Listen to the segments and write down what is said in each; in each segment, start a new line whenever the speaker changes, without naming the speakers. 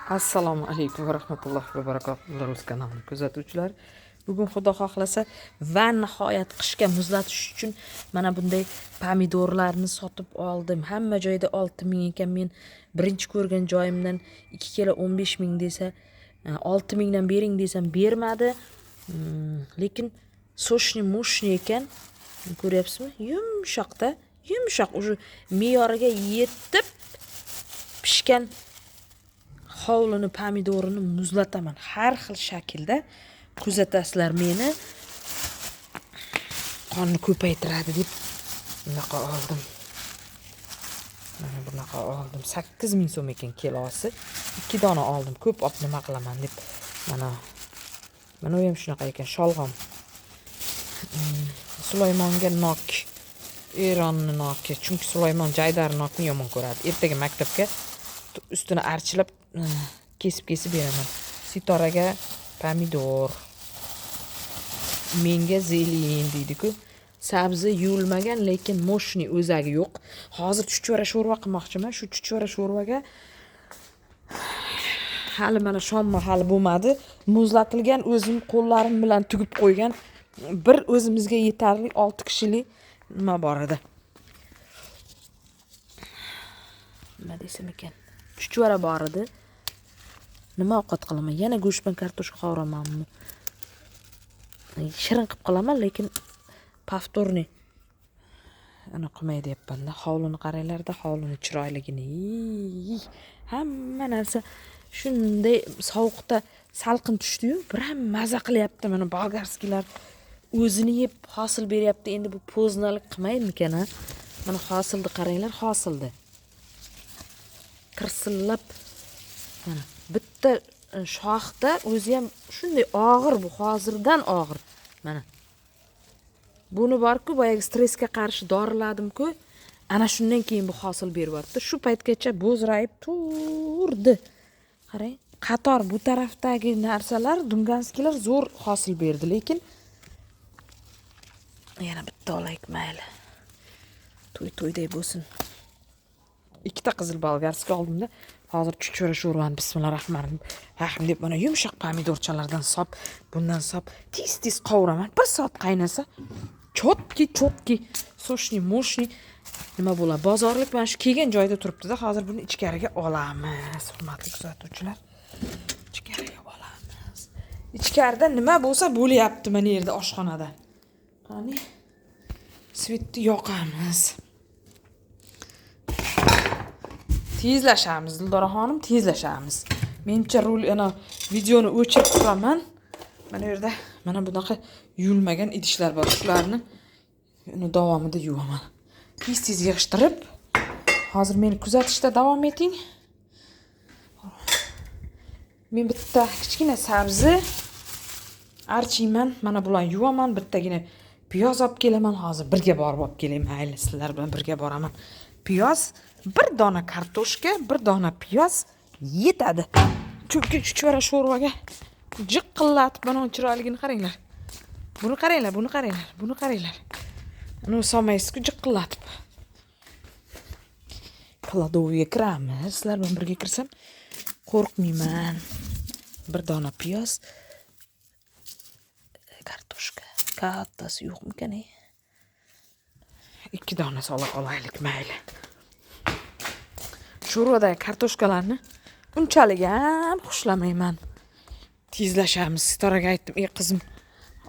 Assalomu alaykum va rahmatullohi va barakatuh o'z kanalini kuzatuvchilar. Bugun Xudo xohlasa va nihoyat qishga muzlatish uchun mana bunday pomidorlarni sotib oldim. Hamma joyda 6000 ekan. Men birinchi ko'rgan joyimdan 2 kilo 15000 desa, 6000 dan bering desam bermadi. Lekin sochni mushni ekan. Ko'ryapsizmi? Yumshoqda, yumshoq, o'sha me'yoriga yetib pishgan hovlini pomidorini muzlataman. Har xil shaklda kuzatasizlar meni. Qonni ko'paytiradi deb bunaqa oldim. Mana bunaqa oldim. 8000 so'm ekan kilosi. 2 dona oldim. Ko'p olib nima qilaman deb. Mana u ham shunaqa ekan, sholg'om. Sulaymonga nok. Eronni noki. Chunki Sulaymon Jaydar nokni yomon ko'radi. Ertaga maktabga ustini archilab kesib beraman. Sitoraga pomidor, menga zelin deydi-ku. Sabzi yuvilmagan, lekin moshni o'zagi yo'q. Hozir chuchvara sho'rva qilmoqchiman. Shu chuchvara sho'rvaga hali mana shomma hali bo'lmadi. Muzlatilgan o'zim qo'llarim bilan tugib qo'ygan bir o'zimizga yetarli 6 kishilik nima bor edi. Nima desam ekan? Chuchvara bor edi. Nima ovqat qilaman? Yana go'sht bilan kartoshka qovuramanmi? Shirin qilib qilaman, lekin повторный ana qilmay deyapman-da. Hovlini qaranglar-da, hovlini chiroyligini. Hamma narsa shunday sovuqda salqin tushdi-yu, bir ham maza qilyapti. Mana bolgarskilar o'zini yeb hosil beryapti. Endi bu poznalik qilmaydimikan, ha? Mana hosilni qaranglar, hosilni. Kirsillab mana bitta shoxda o'zi ham shunday og'ir, bu hozirdan og'ir. Mana buni bor-ku, boyagi stressga qarshi doriladim-ku, ana shundan keyin bu hosil beryapti. Shu paytgacha bo'zrayib turdi. Qarang, qator bu tarafdagi narsalar, dunganskilar zo'r hosil berdi, lekin yana bitta olaylik, mayli. To'y-to'yday bo'lsin. Ikkita qizil bolgarski oldimda. Hozir chuchvara sho'rvani bismillahirrohmanirrohim deb mana yumshoq pomidorchalardan sop, bundan sop tez qovuraman. 1 soat qaynasa, chotki sochni moshni nima bo'ladi? Bozorlik mana shu kelgan joyda turibdi-da. Hozir buni ichkariga olamiz. Hurmatli kuzatuvchilar, ichkariga olamiz. Ichkarida nima bo'lsa bo'lyapti mana yerda oshxonada. Qani svetni yoqamiz. Tezlashamiz, Dildora xonim, tezlashamiz. Mencha ana videoni o'chirib turaman. Mana yerda mana bunaqa yuvilmagan idishlar bor. Shularni uni davomida yuvaman. Tez yig'ishtirib, hozir meni kuzatishda davom eting. Men bitta kichkina sabzi archiyman, mana bularni yuvaman. Bittagina piyoz olib kelaman. Hozir birga borib olib kelay, mayli, sizlar bilan birga boraman. Piyoz, 1 dona kartoshka, 1 dona piyoz yetadi. Chunki chuchvara sho'rvaga jiqqillatib mana chiroyligini qaranglar. Buni qaranglar. Uni solmaysizku jiqqillatib. Kladovga kiramiz. Sizlar bilan birga kirsam qo'rqmayman. 1 dona piyoz, kartoshka. Kattasi yo'qmikan? 2 dona solib olaylik, mayli. Sho'rvadagi kartoshkalarni unchalik ham xushlamayman. Tezlashamiz. Sitoraga aytdim, "Ey qizim,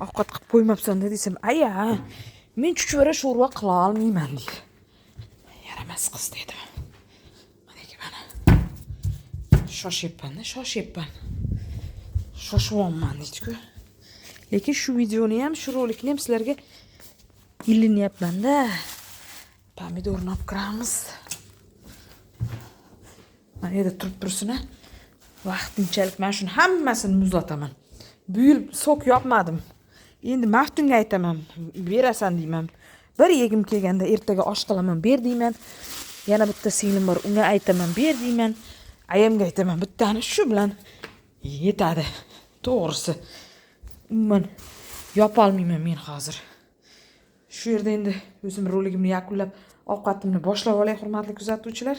ovqat qilib qo'ymabsan-da" desam, "Aya, men chuchvara sho'rva qila olmayman" deydi. Yaramas qiz dedim. Mana shoshyapman. Shoshyapman deydi-ku. Lekin shu videoni ham, shu rolikni ham sizlarga ilinyapman-da. Pomidorni olib kiramiz. Mana yerda tursin. Vaqtinchalik men shuni hammasini muzlataman. Bu yil sok yopmadim. Endi Maftunga aytaman, berasan deyman. Bir yegim kelganda ertaga osh qilaman, ber deyman. Yana bitta singlim bor, unga aytaman, ber deyman. Ayamga aytaman, bittani shu bilan yetadi. To'g'risi, umuman yopa olmayman men hozir. Shu yerda endi o'zim roligimni yakunlab, ovqatimni boshlab olay, hurmatli kuzatuvchilar.